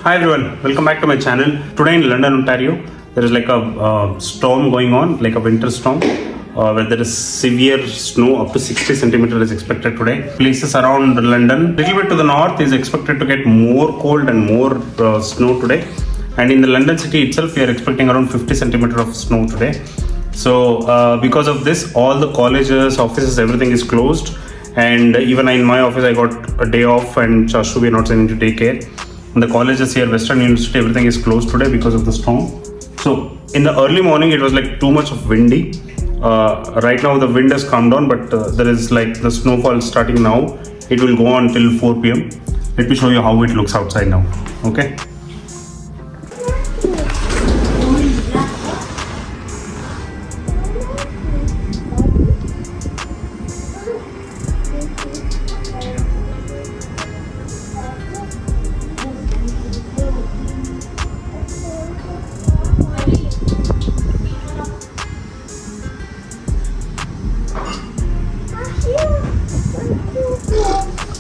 Hi everyone, welcome back to my channel. Today in London, Ontario, there is like a storm going on, like a winter storm, where there is severe snow up to 60 centimeters is expected today. Places around London, little bit to the north is expected to get more cold and more snow today. And in the London city itself, we are expecting around 50 centimeters of snow today. So because of this, all the colleges, offices, everything is closed. And even in my office, I got a day off and Chashu, we are not sending to take care. And the colleges here, Western University, everything is closed today because of the storm. So in the early morning, it was like too much of windy. Right now, the wind has calmed down, but there is like the snowfall starting now. It will go on till 4 p.m. Let me show you how it looks outside now. Okay.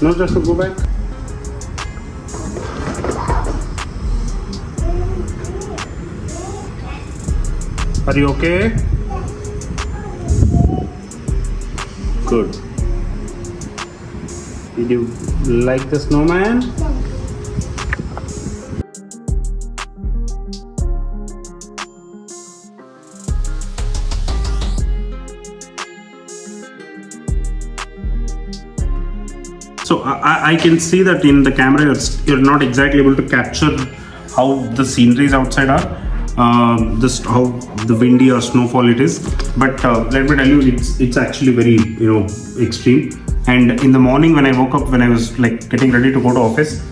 No, just to go back. Are you okay? Good. Did you like the snowman? So I can see that in the camera you're not exactly able to capture how the sceneries outside are, just how the windy or snowfall it is. But let me tell you, it's actually very extreme. And in the morning when I woke up, when I was like getting ready to go to office,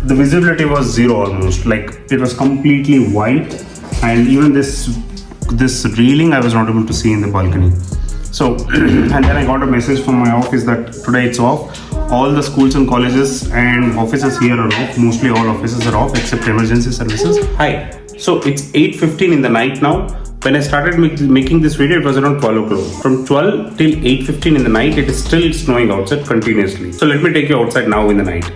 the visibility was zero almost. Like it was completely white, and even this railing I was not able to see in the balcony. So and then I got a message from my office that today it's off. All the schools and colleges and offices here are off. Mostly all offices are off except emergency services. Hi. So it's 8:15 in the night now. When I started making this video, it was around 12 o'clock. From 12 till 8:15 in the night, it is still snowing outside continuously. So let me take you outside now in the night.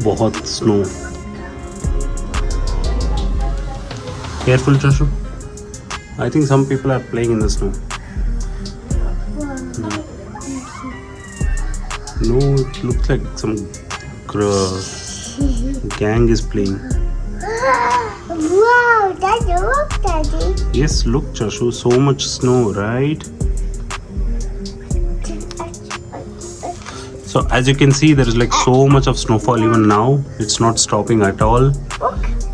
बहुत snow. Careful, Chashu. I think some people are playing in the snow. No, it looks like some gang is playing. Wow, Daddy, look, Daddy. Yes, look, Chashu, so much snow, right? So as you can see, there is like so much of snowfall even now. It's not stopping at all.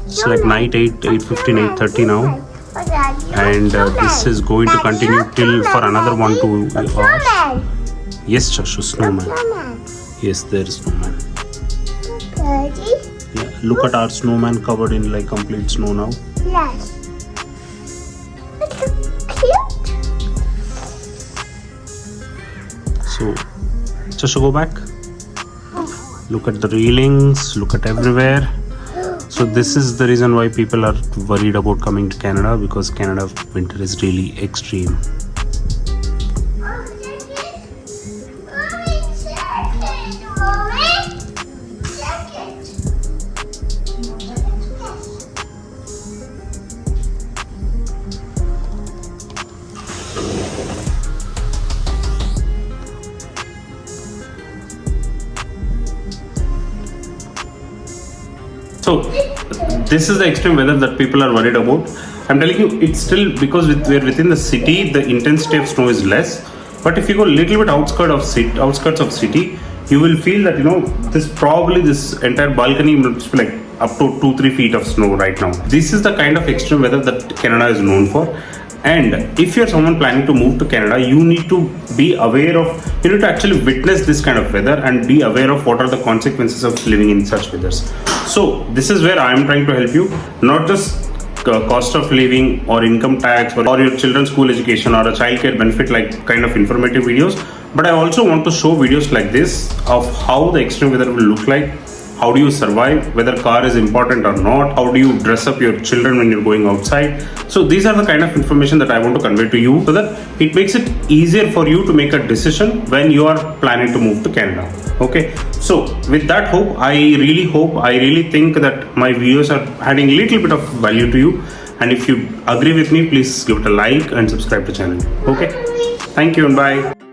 It's like night 8:15, 8:30 now, and this is going to continue till for another 1-2 hours. Yes, Chashu, snowman. Yes, there is snowman. Yeah, look at our snowman covered in like complete snow now. Yes. It's so cute. So, Chashu, go back. Look at the railings. Look at everywhere. So this is the reason why people are worried about coming to Canada, because Canada winter is really extreme. So this is the extreme weather that people are worried about. I'm telling you, it's still because we're within the city, the intensity of snow is less. But if you go a little bit outskirts of city, you will feel that this entire balcony must be like up to 2-3 feet of snow right now. This is the kind of extreme weather that Canada is known for. And if you're someone planning to move to Canada, you need to be aware of, you need to actually witness this kind of weather and be aware of what are the consequences of living in such weathers. So this is where I am trying to help you, not just cost of living or income tax or your children's school education or a childcare benefit like kind of informative videos, but I also want to show videos like this of how the extreme weather will look like, how do you survive, whether car is important or not, how do you dress up your children when you're going outside. So these are the kind of information that I want to convey to you so that it makes it easier for you to make a decision when you are planning to move to Canada. Okay, so with that hope, I really think that my videos are adding a little bit of value to you. And if you agree with me, please give it a like and subscribe to the channel. Okay, thank you and bye.